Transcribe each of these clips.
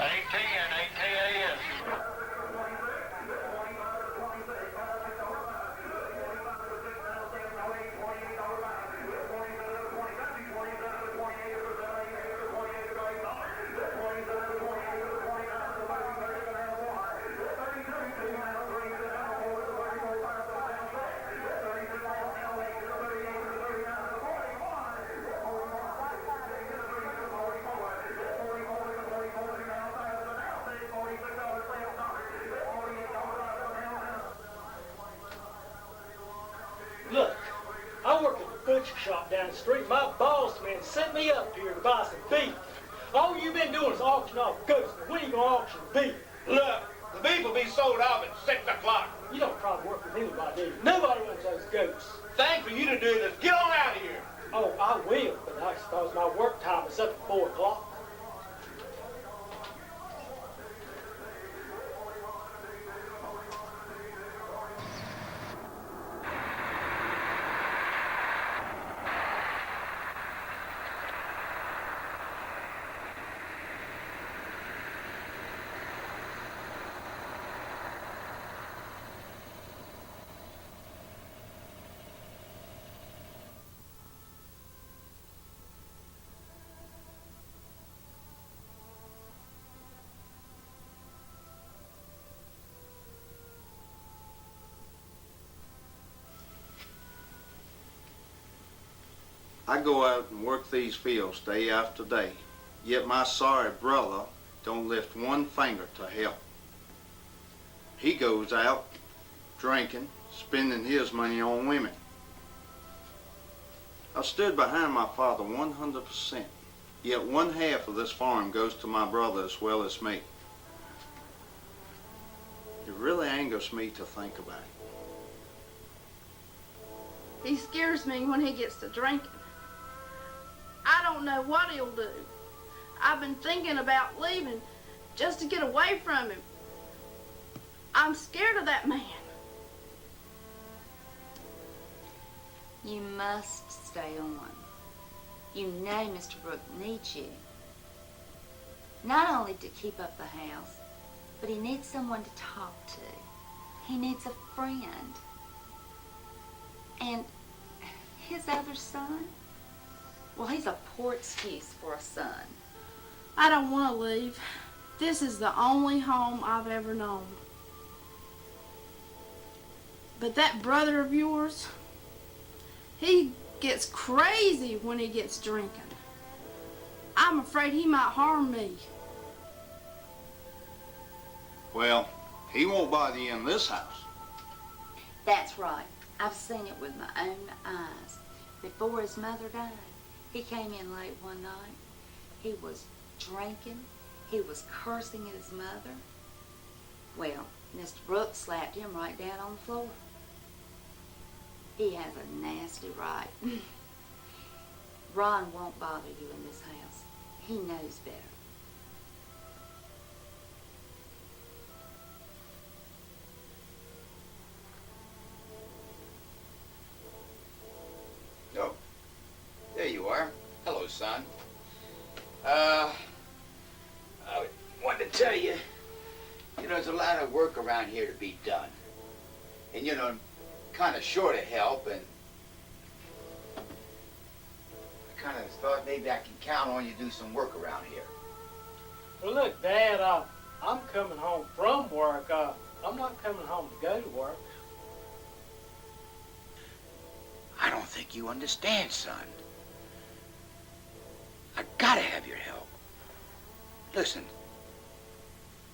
ATN. Look, I work at the butcher shop down the street. My boss man sent me up here to buy some beef. All you've been doing is auction off goats. When are you gonna auction beef? Look, the beef will be sold off at 6 o'clock. You don't probably work with anybody, do you? Nobody wants those goats. Thing for you to do is get on out of here. Oh, I will, but I suppose my work time is up at 4 o'clock. I go out and work these fields day after day, yet my sorry brother don't lift one finger to help. He goes out drinking, spending his money on women. I stood behind my father 100%, yet one half of this farm goes to my brother as well as me. It really angers me to think about it. He scares me when he gets to drinking. I don't know what he'll do. I've been thinking about leaving just to get away from him. I'm scared of that man. You must stay on. You know Mr. Brooke needs you. Not only to keep up the house, but he needs someone to talk to. He needs a friend. And his other son? Well, he's a poor excuse for a son. I don't want to leave. This is the only home I've ever known. But that brother of yours, he gets crazy when he gets drinking. I'm afraid he might harm me. Well, he won't bother you in this house. That's right. I've seen it with my own eyes. Before his mother died, he came in late one night. He was drinking. He was cursing at his mother. Well, Mr. Brooks slapped him right down on the floor. He has a nasty right. Ron won't bother you in this house. He knows better. Oh, there you are. Hello, son. I wanted to tell you, there's a lot of work around here to be done. And, I'm kind of short of help, and I kind of thought maybe I can count on you to do some work around here. Well, look, Dad, I'm coming home from work. I'm not coming home to go to work. I don't think you understand, son. I gotta have your help. Listen,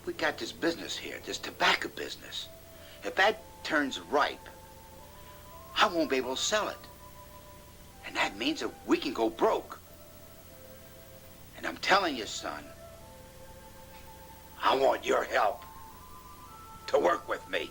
we got this business here, this tobacco business. If that turns ripe, I won't be able to sell it. And that means that we can go broke. And I'm telling you, son, I want your help to work with me.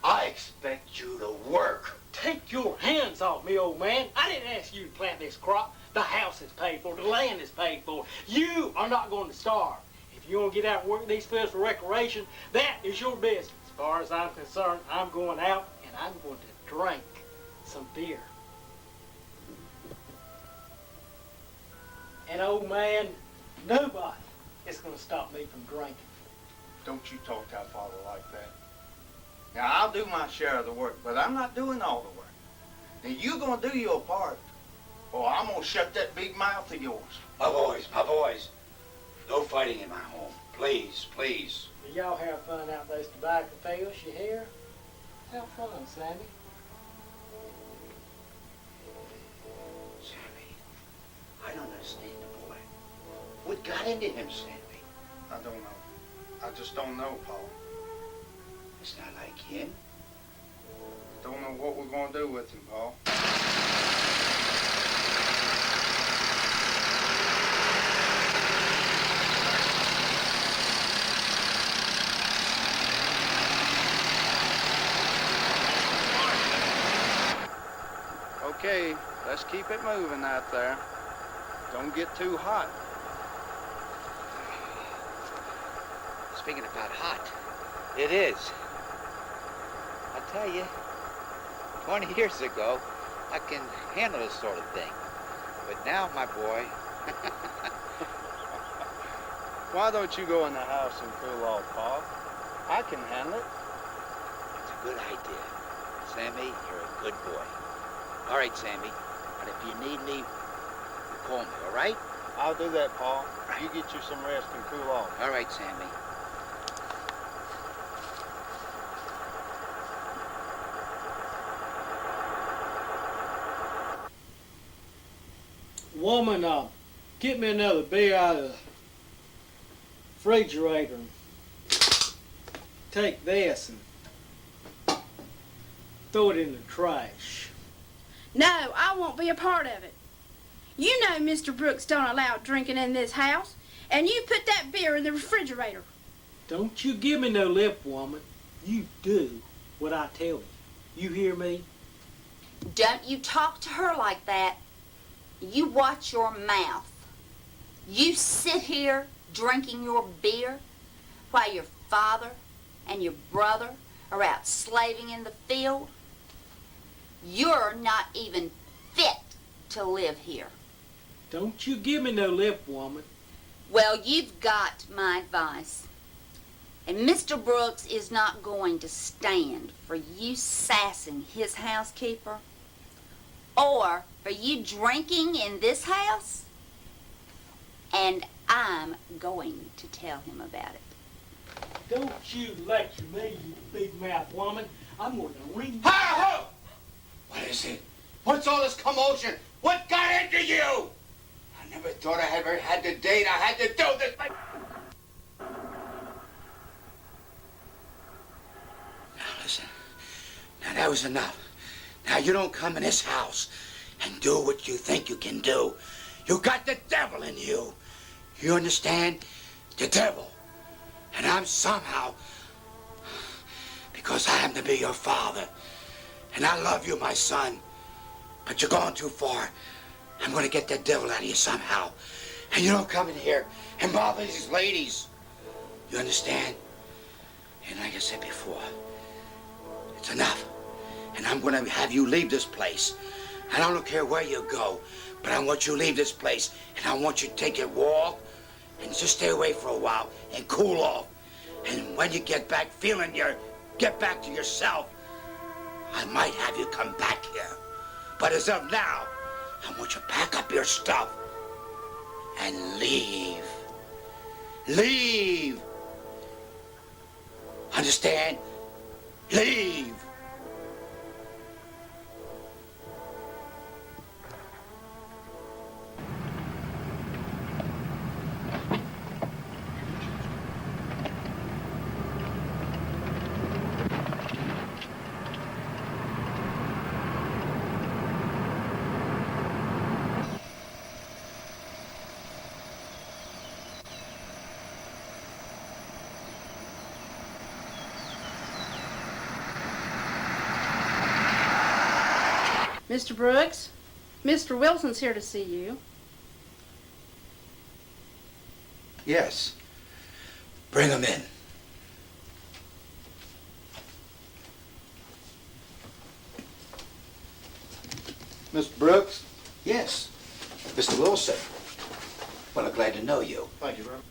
I expect you to work. Take your hands off me, old man. I didn't ask you to plant this crop. The house is paid for. The land is paid for. You are not going to starve. If you want to get out and work these fields for recreation, that is your business. As far as I'm concerned, I'm going out and I'm going to drink some beer. And old man, nobody is going to stop me from drinking. Don't you talk to our father like that. Now, I'll do my share of the work, but I'm not doing all the work. Now, you're going to do your part, or I'm going to shut that big mouth of yours. My boys. No fighting in my home. Please, please. Y'all have fun out those tobacco fields, you hear? Have fun, Sammy. Sammy, I don't understand the boy. What got into him, Sammy? I don't know. I just don't know, Paul. It's not like him. Don't know what we're going to do with him, Paul. Okay, let's keep it moving out there. Don't get too hot. Speaking about hot, it is. I tell you, 20 years ago, I can handle this sort of thing. But now, my boy... Why don't you go in the house and cool off, Paul? I can handle it. It's a good idea. Sammy, you're a good boy. All right, Sammy. And if you need me, you call me, all right? I'll do that, Paul. You get you some rest and cool off. All right, Sammy. Woman, get me another beer out of the refrigerator and take this and throw it in the trash. No, I won't be a part of it. You know Mr. Brooks don't allow drinking in this house, and you put that beer in the refrigerator. Don't you give me no lip, woman. You do what I tell you. You hear me? Don't you talk to her like that. You watch your mouth. You sit here drinking your beer while your father and your brother are out slaving in the field. You're not even fit to live here. Don't you give me no lip, woman. Well, you've got my advice. And Mr. Brooks is not going to stand for you sassing his housekeeper or for you drinking in this house. And I'm going to tell him about it. Don't you lecture me, you big mouth woman. I'm going to ring you. Ho! What is it? What's all this commotion? What got into you? I never thought I ever had the date I had to do this. Now listen. Now that was enough. Now you don't come in this house and do what you think you can do. You got the devil in you. You understand? The devil. And I'm somehow, because I am to be your father, and I love you, my son, but you're going too far. I'm going to get that devil out of you somehow. And you don't come in here and bother these ladies. You understand? And like I said before, it's enough. And I'm going to have you leave this place. And I don't care where you go, but I want you to leave this place. And I want you to take a walk and just stay away for a while and cool off. And when you get back get back to yourself, I might have you come back here. But as of now, I want you to pack up your stuff and leave. Leave. Understand? Leave. Mr. Brooks, Mr. Wilson's here to see you. Yes. Bring him in. Mr. Brooks? Yes. Mr. Wilson. Well, I'm glad to know you. Thank you, brother.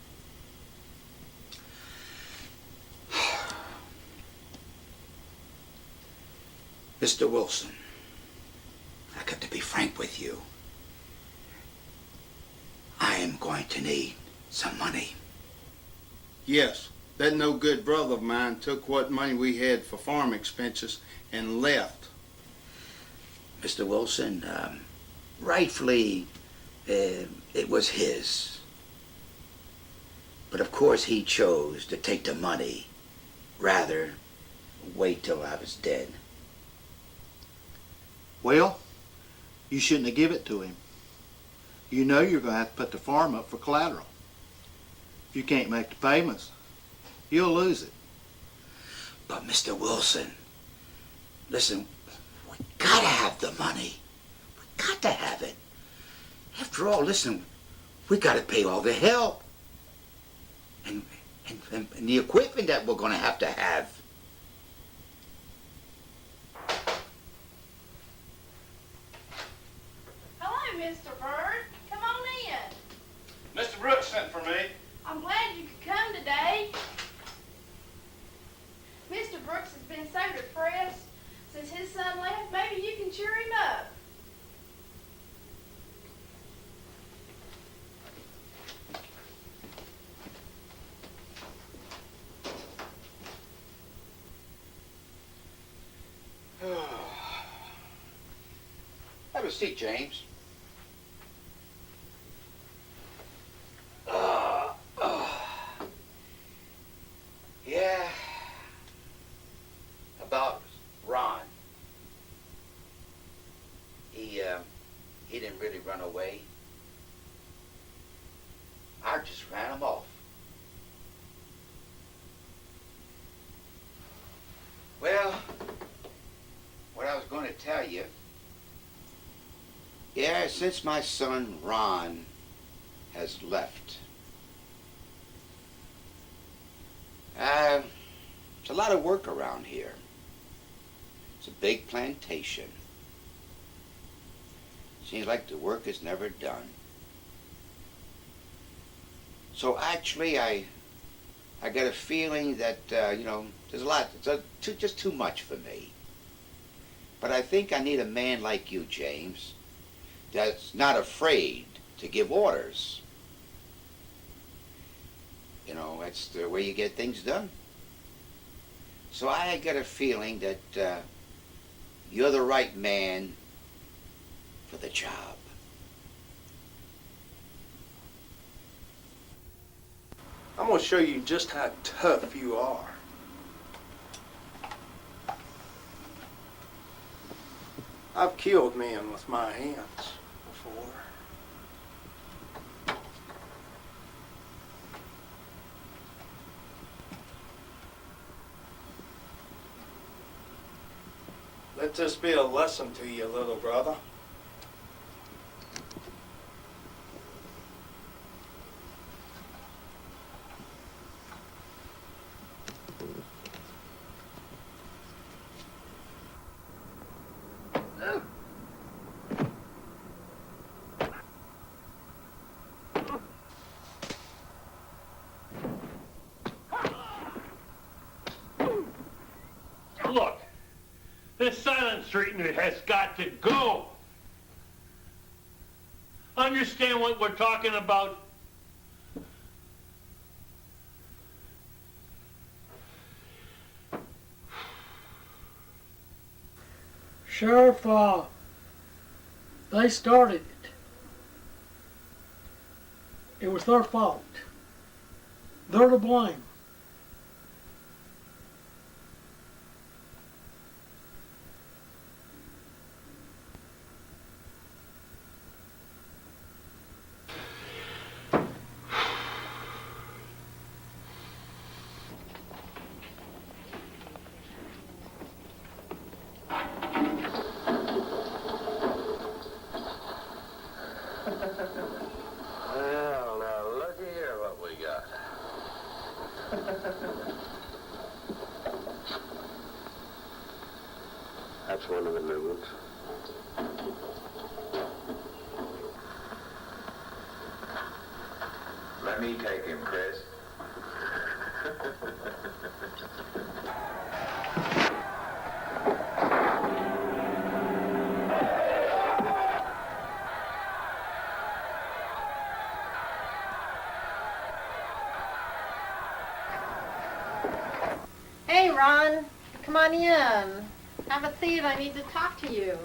Mr. Wilson, I got to be frank with you. I am going to need some money. Yes, that no good brother of mine took what money we had for farm expenses and left. Mr. Wilson, rightfully, it was his. But of course he chose to take the money rather wait till I was dead. Well, you shouldn't have given it to him. You know you're going to have to put the farm up for collateral. If you can't make the payments, you'll lose it. But Mr. Wilson, listen, we gotta have the money. We got to have it. After all, listen, we gotta pay all the help. And the equipment that we're gonna have to have. Hello, Mr. Bird. Come on in. Mr. Brooks sent for me. I'm glad you could come today. Mr. Brooks has been so depressed since his son left. Maybe you can cheer him up. Have a seat, James. Yeah. About Ron. He didn't really run away. I just ran him off. Well, what I was going to tell you. Yeah, since my son Ron has left, it's a lot of work around here. It's a big plantation. Seems like the work is never done. So actually, I got a feeling that there's a lot. It's just too much for me. But I think I need a man like you, James, that's not afraid to give orders. You know, that's the way you get things done. So I got a feeling that you're the right man for the job. I'm gonna show you just how tough you are. I've killed men with my hands before. Let this be a lesson to you, little brother. Look, this silence treatment has got to go. Understand what we're talking about? Sheriff, they started it. It was their fault. They're to blame. Well, now, looky here what we got. That's one of the new ones. Let me take him, Chris. Hey, Ron, come on in. Have a seat. I need to talk to you.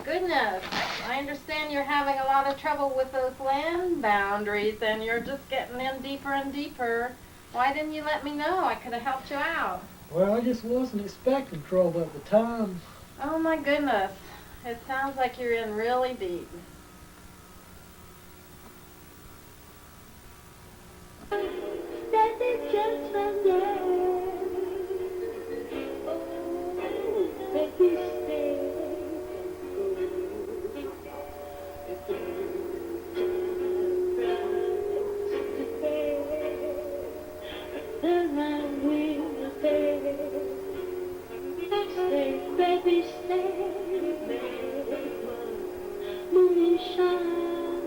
Goodness, I understand you're having a lot of trouble with those land boundaries and you're just getting in deeper and deeper. Why didn't you let me know? I could have helped you out. Well, I just wasn't expecting trouble at the time. Oh my goodness, it sounds like you're in really deep. That is just one day. Oh, baby, stay. Then I will stay. Stay, baby, stay. Moonshine,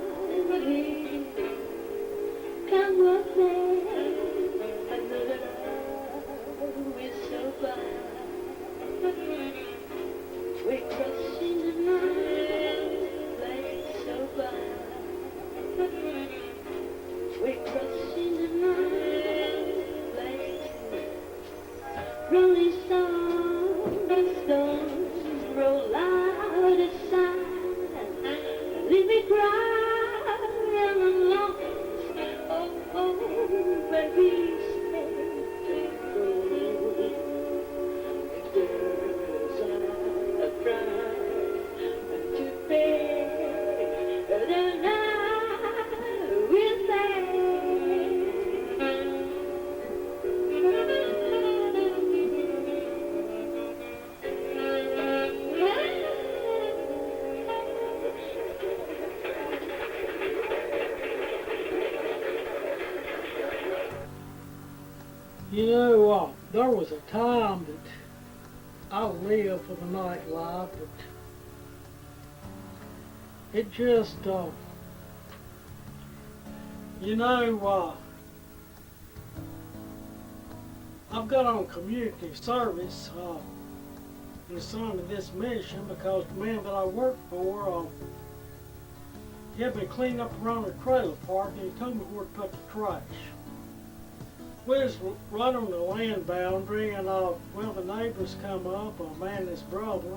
come with me. Another love is so fine. We're crossing the night like so fine. We're crossing the night like rolling stones roll out the side. Leave me crying alone. Oh, baby, stay. Girls are crying to pay. Then I will You know, there was a time that I lived for the nightlife, but it just, you know, I've got on community service in the son of this mission because the man that I work for, he had been cleaning up around the trailer park and he told me where to put the trash. We was right on the land boundary and, well, the neighbors come up, a man and his brother,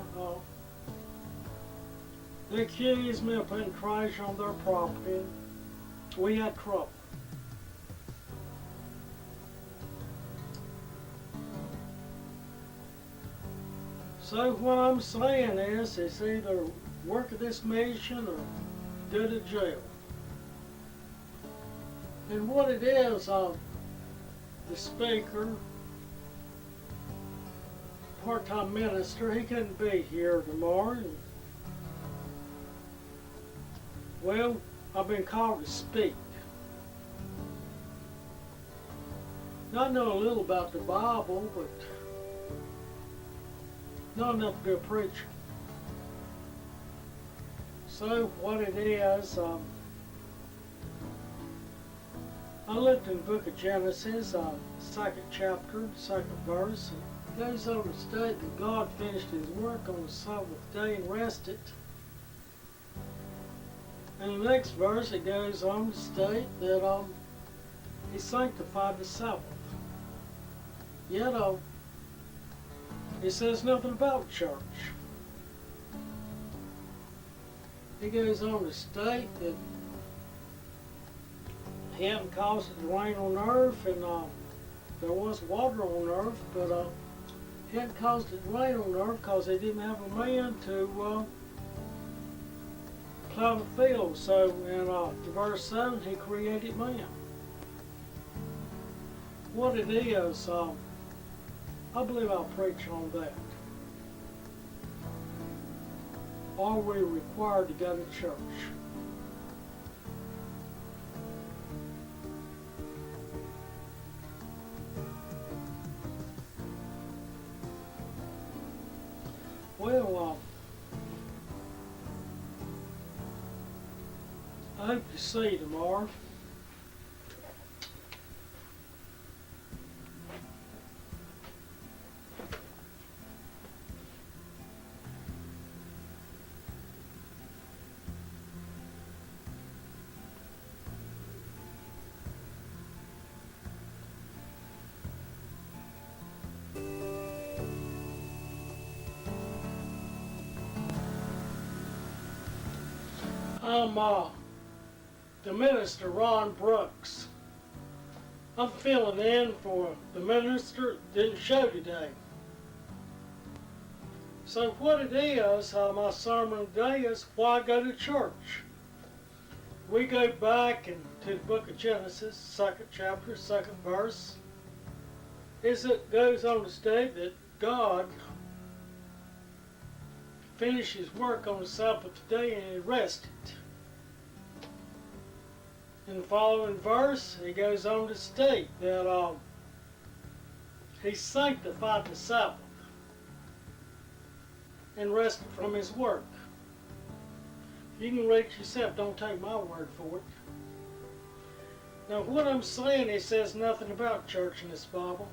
they accused me of putting trash on their property. We had trouble. So what I'm saying is, it's either work at this mission or go to jail. And what it is, the speaker, part-time minister, he couldn't be here tomorrow. Well, I've been called to speak. Now, I know a little about the Bible, but not enough to be a preacher. So what it is, I looked in the book of Genesis, second chapter, second verse, and it goes on to state that God finished his work on the seventh day and rested. And the next verse, it goes on to state that he sanctified the Sabbath. Yet, it says nothing about church. He goes on to state that he hadn't caused it to rain on earth, and there was water on earth, but he hadn't caused it to rain on earth because they didn't have a man to plow the field. So in verse 7, he created man. What it is, I believe I'll preach on that. Are we required to go to church? Well, I hope to see you tomorrow. I'm the minister, Ron Brooks. I'm filling in for the minister that didn't show today. So what it is, my sermon today is why go to church. We go back into the book of Genesis, 2nd chapter, 2nd verse. It goes on to state that God finished his work on the Sabbath day and he rested. In the following verse, he goes on to state that he sanctified the Sabbath and rested from his work. You can read it yourself, don't take my word for it. Now what I'm saying, it says nothing about church in this Bible.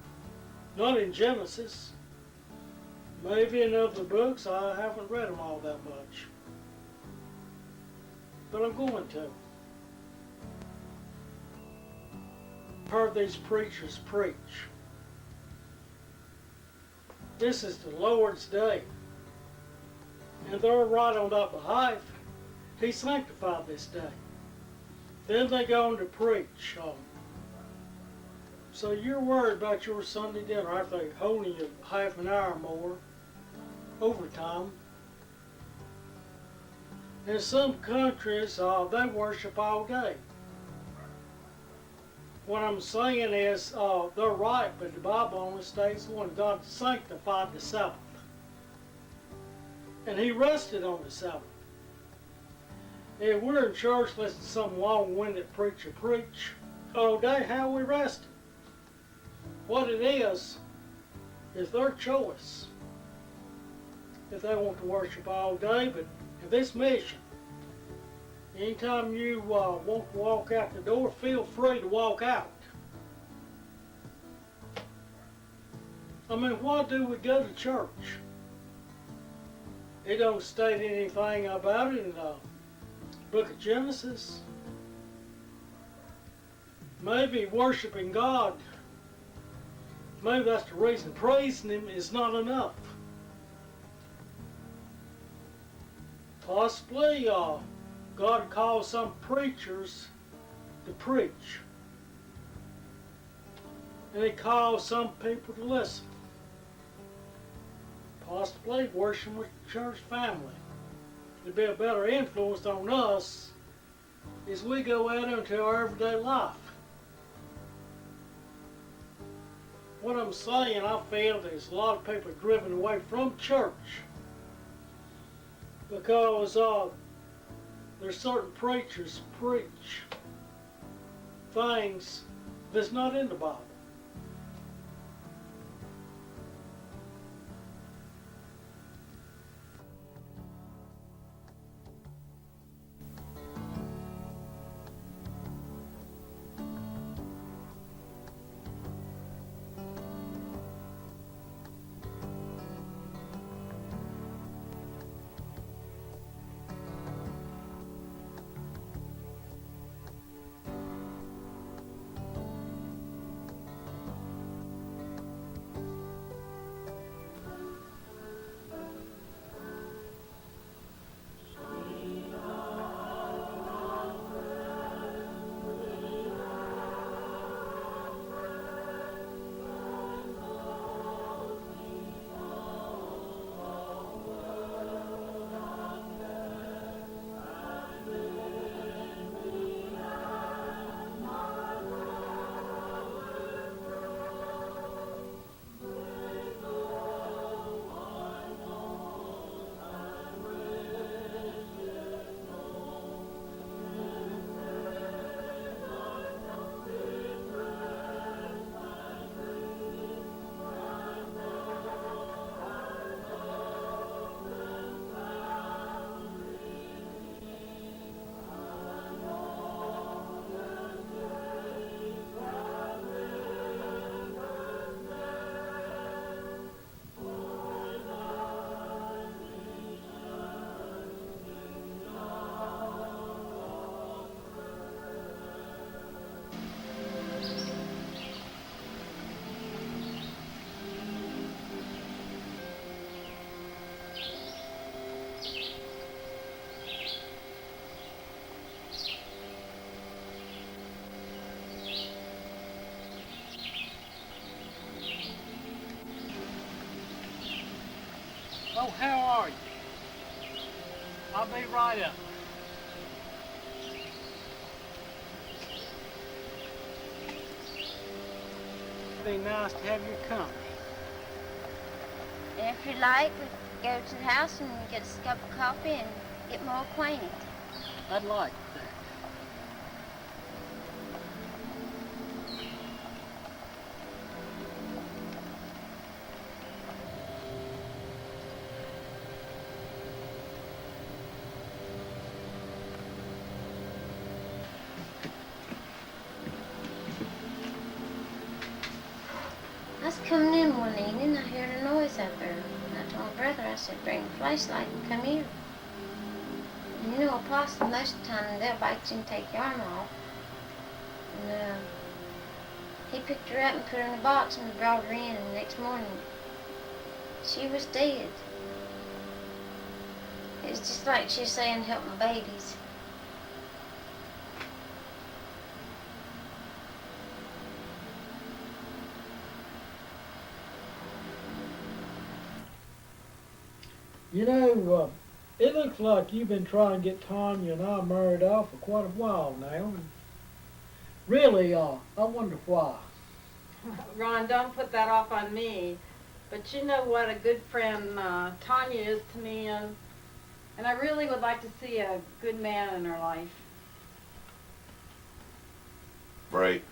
Not in Genesis. Maybe in other books, I haven't read them all that much. But I'm going to. Heard these preachers preach. This is the Lord's day. And they're right on up behind. He sanctified this day. Then they go on to preach. So you're worried about your Sunday dinner after they holding you half an hour more overtime. In some countries, they worship all day. What I'm saying is, they're right, but the Bible only states when God sanctified the Sabbath. And he rested on the Sabbath. If we're in church listening to some long-winded preacher preach all day, how we rested? What it is their choice. If they want to worship all day, but in this mission, anytime you want to walk out the door, feel free to walk out. I mean, why do we go to church? It don't state anything about it in the book of Genesis. Maybe worshiping God, maybe that's the reason. Praising him is not enough. Possibly God calls some preachers to preach. And he calls some people to listen. Possibly worshiping with the church family. It'd be a better influence on us as we go out into our everyday life. What I'm saying, I feel there's a lot of people driven away from church because there's certain preachers preach things that's not in the Bible. Oh, how are you? I'll be right up. It'd be nice to have your company. And if you like, we could go to the house and get us a cup of coffee and get more acquainted. I'd like that. I was coming in one evening, I heard a noise out there. And I told my brother, I said, bring a flashlight and come here. And you know, a possum, most of the time, they'll bite you and take your arm off. And he picked her up and put her in a box and brought her in, and the next morning, she was dead. It was just like she was saying, help my babies. You know, it looks like you've been trying to get Tanya and I married off for quite a while now. And really, I wonder why. Ron, don't put that off on me. But you know what a good friend Tanya is to me, and I really would like to see a good man in her life. Right.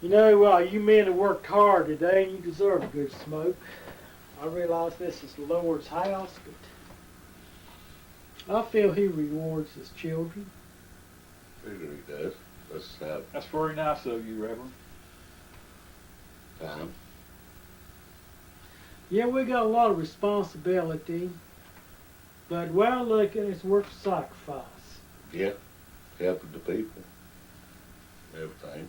You know, you men have worked hard today, and you deserve a good smoke. I realize this is the Lord's house, but I feel He rewards His children. Figure he does. Let's have That's very nice of you, Reverend. time. Yeah, we got a lot of responsibility, but well, look, it's worth the sacrifice. Yeah. Helping the people. Everything.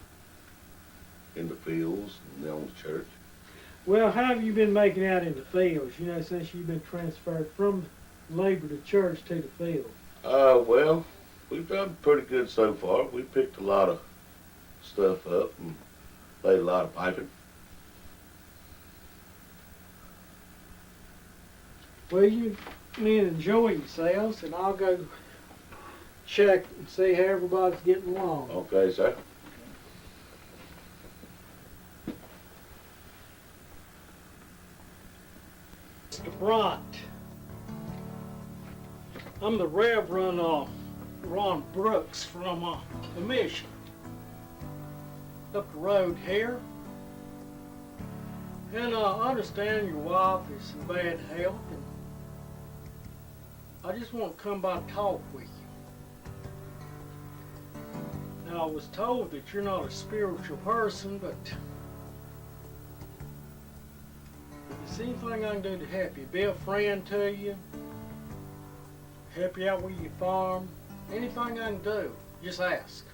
In the fields and down the church. Well, how have you been making out in the fields, you know, since you've been transferred from labor to church to the field? Well, we've done pretty good so far. We picked a lot of stuff up and laid a lot of piping. Well, you men enjoy yourselves, and I'll go check and see how everybody's getting along. Okay, sir. Mr. Bryant, I'm the Reverend Ron Brooks from the mission up the road here. And I understand your wife is in bad health, and I just want to come by and talk with you. Now, I was told that you're not a spiritual person, but is there anything I can do to help you? Be a friend to you? Help you out with your farm? Anything I can do, just ask.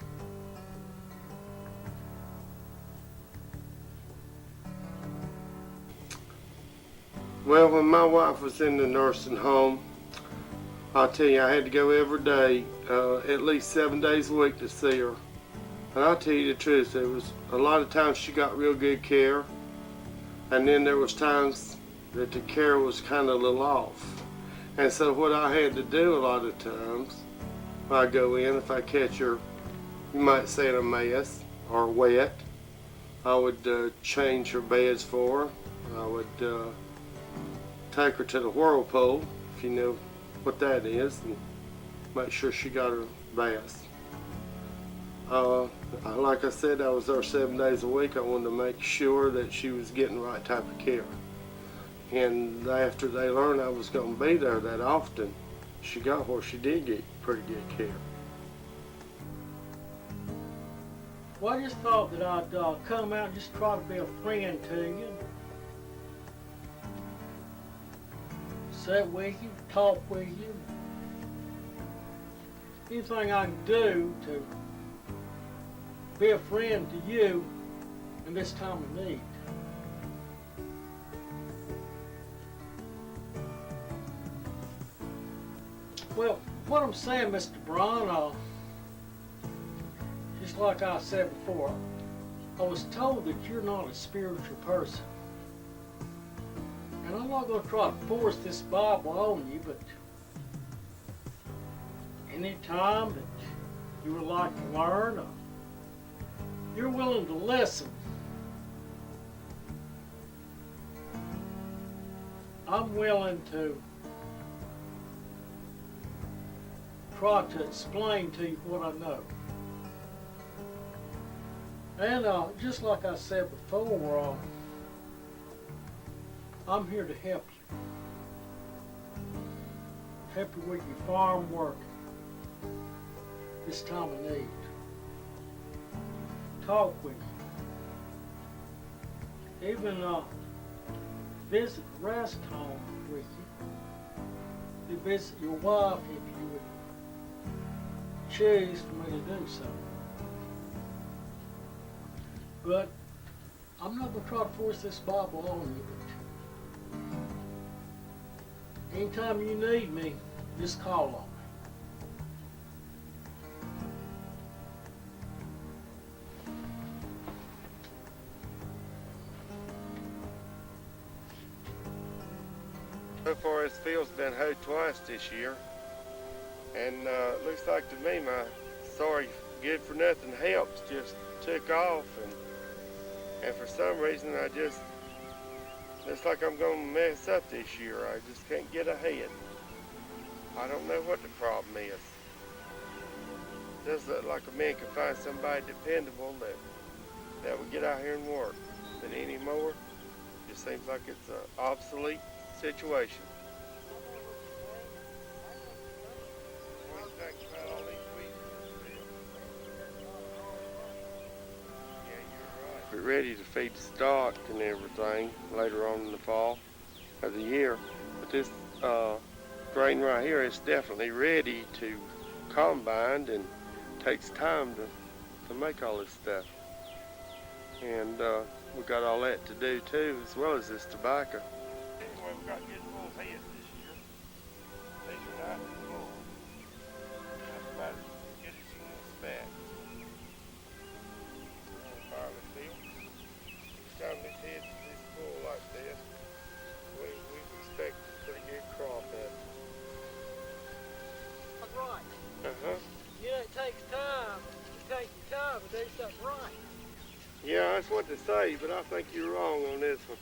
Well, when my wife was in the nursing home, I'll tell you, I had to go every day, at least 7 days a week to see her. And I'll tell you the truth, there was a lot of times she got real good care, and then there was times that the care was kind of a little off. And so what I had to do a lot of times, when I go in, if I catch her, you might say in a mess or wet, I would change her beds for her. I would take her to the whirlpool, if you know what that is, and make sure she got her bath. Like I said, I was there 7 days a week. I wanted to make sure that she was getting the right type of care. And after they learned I was going to be there that often, she got where she did get pretty good care. Well, I just thought that I'd come out and just try to be a friend to you. Sit with you, talk with you. Anything I can do to be a friend to you in this time of need. Well, what I'm saying, Mr. Brown, just like I said before, I was told that you're not a spiritual person. And I'm not going to try to force this Bible on you, but any time that you would like to learn or you're willing to listen, I'm willing to try to explain to you what I know. And just like I said before, I'm here to help you. Help you with your farm work this time of need. Talk with you. Even visit the rest home with you. You visit your wife if you would choose for me to do so. But I'm not going to try to force this Bible on you. But anytime you need me, just call on me. So far, this field's been hoed twice this year, and looks like to me my sorry good for nothing helps just took off, and for some reason looks like I'm gonna mess up this year. I just can't get ahead. I don't know what the problem is. It does look like a man could find somebody dependable that would get out here and work, but anymore, it just seems like it's an obsolete situation. What do you think about all these weeds? Yeah, you're right. We're ready to feed stock and everything later on in the fall of the year. But this grain right here is definitely ready to combine, and takes time to make all this stuff. And we got all that to do too, as well as this tobacco. Anyway, we got good full heads this year. These are nice and full. That's about as good as you can expect. Fire the field. Each time this head is this full like this, we expect a pretty good crop at it. That's right. Uh-huh. You know, it takes time. You take your time to do something right. Yeah, that's what they say, but I think you're wrong on this one.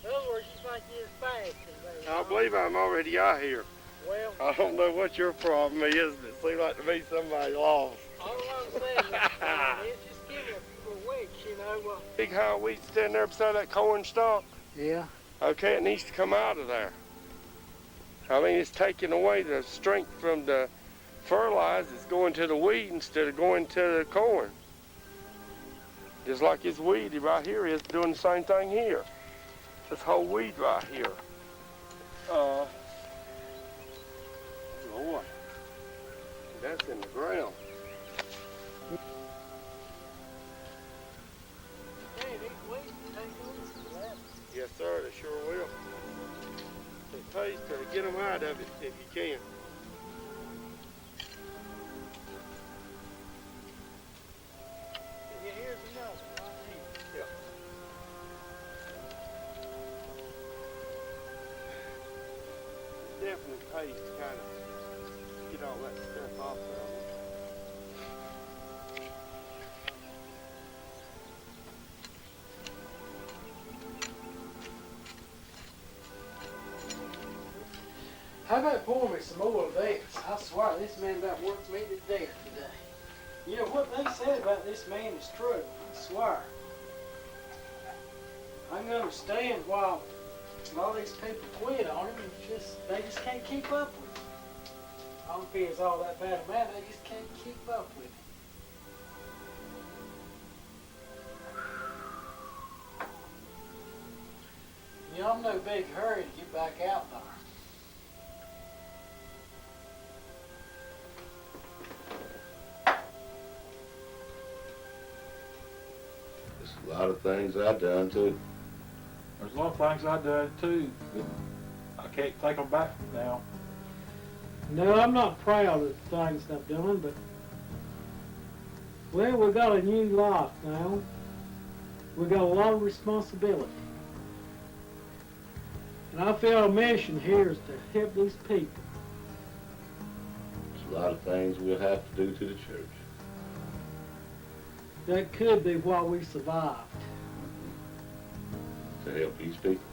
In other words, you think you're fast. I believe I'm already out here. Well, I don't know what your problem is, but it seems like to me somebody lost. all I'm saying is just give it a week, you know. Big high weed standing there beside that corn stalk. Yeah. Okay, it needs to come out of there. I mean, it's taking away the strength from the fertilizer. It's going to the weed instead of going to the corn. Just like this weed right here is doing the same thing here. This whole weed right here. Lord, that's in the ground. Hey, these weeds take over for that. Yes, sir, they sure will. It pays to get them out of it if you can. Yeah, here's another right here. Yeah. It definitely pays to kind of get all that stuff off of it. How about pouring me some more of this? I swear, this man about worked me to death today. You know, what they said about this man is true. I swear. I can understand why a lot of these people quit on him. They just can't keep up with him. I don't think it's all that bad a man. They just can't keep up with him. You know, I'm no big hurry to get back out there. There's a lot of things I've done too. There's a lot of things I've done too, but I can't take them back now. No, I'm not proud of the things I've done, but, well, we got a new life now. We got a lot of responsibility. And I feel our mission here is to help these people. There's a lot of things we'll have to do to the church. That could be why we survived. To help these people.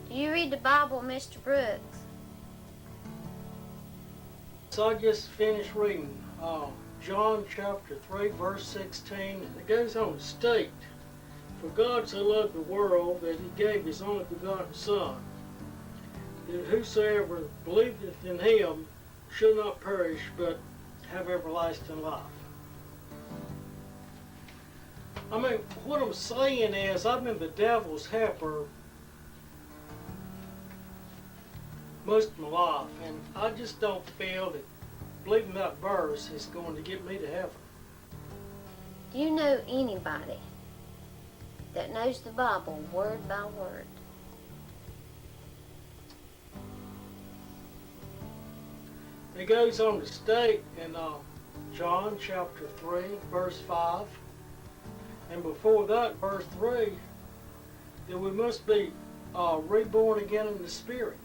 Do you read the Bible, Mr. Brooks? So I just finished reading John chapter 3, verse 16. It goes on to state, "For God so loved the world that he gave his only begotten Son, that whosoever believeth in him shall not perish, but have everlasting life." I mean, what I'm saying is, I've been the devil's helper most of my life, and I just don't feel that believing that verse is going to get me to heaven. Do you know anybody that knows the Bible word by word? It goes on to state in John chapter 3, verse 5, and before that, verse 3, that we must be reborn again in the Spirit.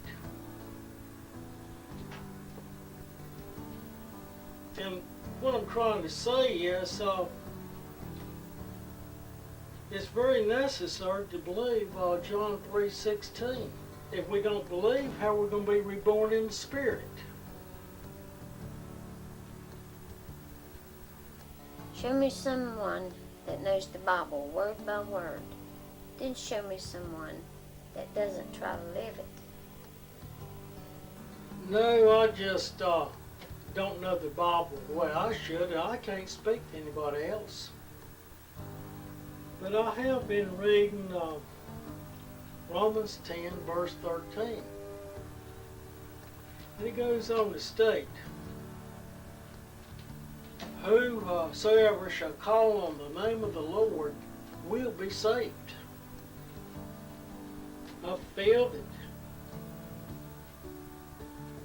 And what I'm trying to say is, it's very necessary to believe John 3:16. If we don't believe, how are we going to be reborn in the Spirit? Show me someone that knows the Bible word by word. Then show me someone that doesn't try to live it. No, I just don't know the Bible the way I should. I can't speak to anybody else. But I have been reading Romans 10, verse 13. And it goes on to state, "Whosoever shall call on the name of the Lord will be saved." I feel that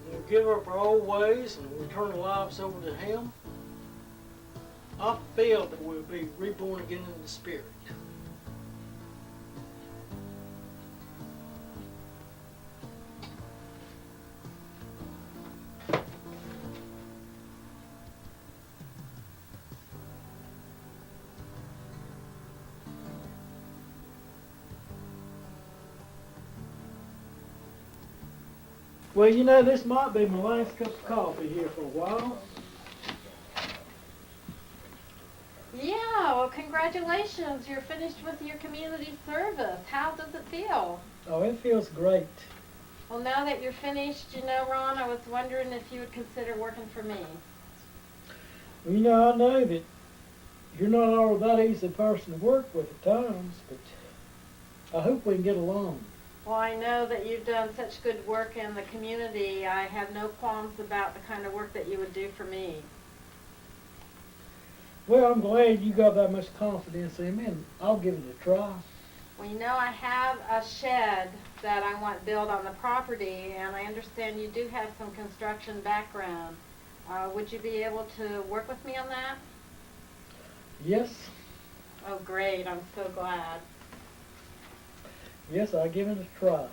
when we give up our old ways and we turn our lives over to Him, I feel that we'll be reborn again in the Spirit. Well, you know, this might be my last cup of coffee here for a while. Yeah, well, congratulations. You're finished with your community service. How does it feel? Oh, it feels great. Well, now that you're finished, you know, Ron, I was wondering if you would consider working for me. Well, you know, I know that you're not all that easy person to work with at times, but I hope we can get along. Well, I know that you've done such good work in the community. I have no qualms about the kind of work that you would do for me. Well, I'm glad you got that much confidence in me, and I'll give it a try. Well, you know, I have a shed that I want built on the property, and I understand you do have some construction background. Would you be able to work with me on that? Yes. Oh, great. I'm so glad. Yes, I'll give it a try.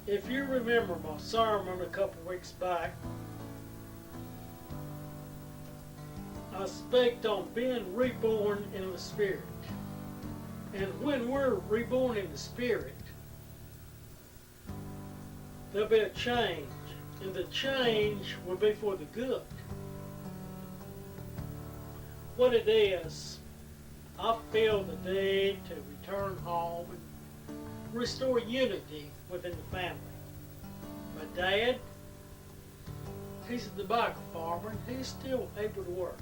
If you remember my sermon a couple weeks back, I speak on being reborn in the Spirit. And when we're reborn in the Spirit, there'll be a change. And the change will be for the good. What it is, I feel the need to return home and restore unity within the family. My dad, he's a tobacco farmer, and he's still able to work.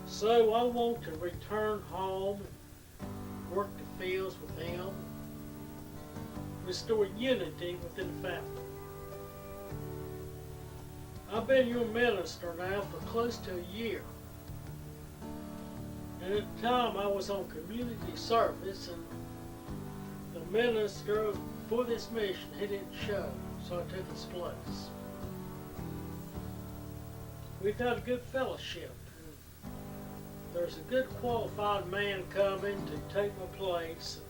So I want to return home and work the fields with him, restore unity within the family. I've been your minister now for close to a year. And at the time I was on community service, and the minister for this mission, he didn't show, so I took his place. We've had a good fellowship. There's a good qualified man coming to take my place.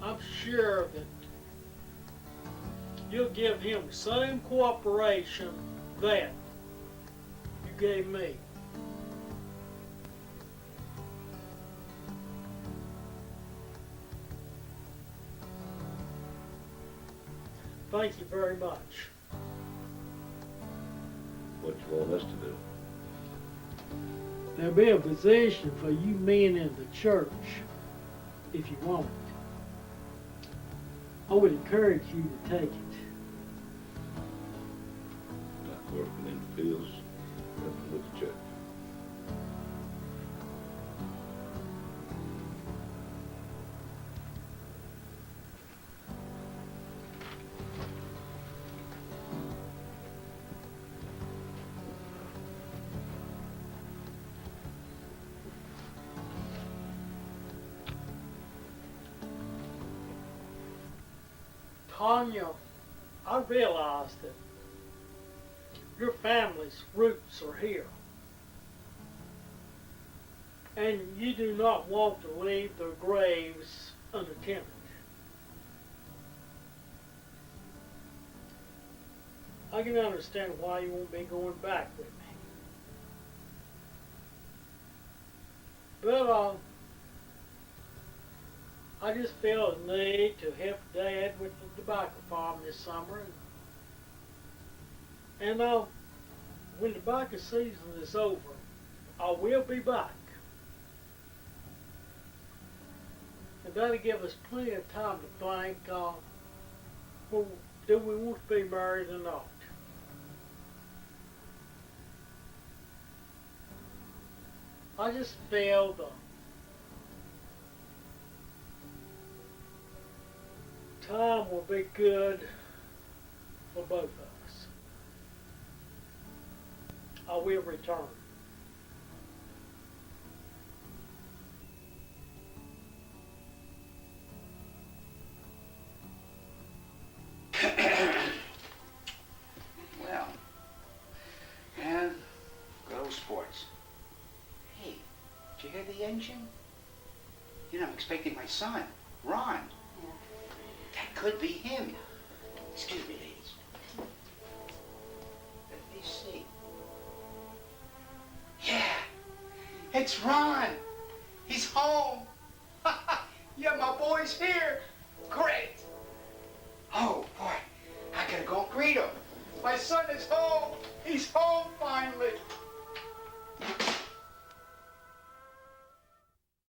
I'm sure that you'll give him the same cooperation that you gave me. Thank you very much. What you want us to do? There'll be a position for you men in the church if you want it. I would encourage you to take it. Like working in the fields, nothing with the church. Tanya, I realize that your family's roots are here. And you do not want to leave their graves unattended. I can understand why you won't be going back with me. But I just feel a need to help Dad with the tobacco farm this summer. And when tobacco season is over, I will be back. And that'll give us plenty of time to think, well, do we want to be married or not? I just feel the time will be good for both of us. I will return. Well, and good old sports. Hey, did you hear the engine? You know, I'm expecting my son, Ron. That could be him. Excuse me, ladies. Let me see. Yeah, it's Ron. He's home. Yeah, my boy's here. Great. Oh, boy, I gotta go greet him. My son is home. He's home finally.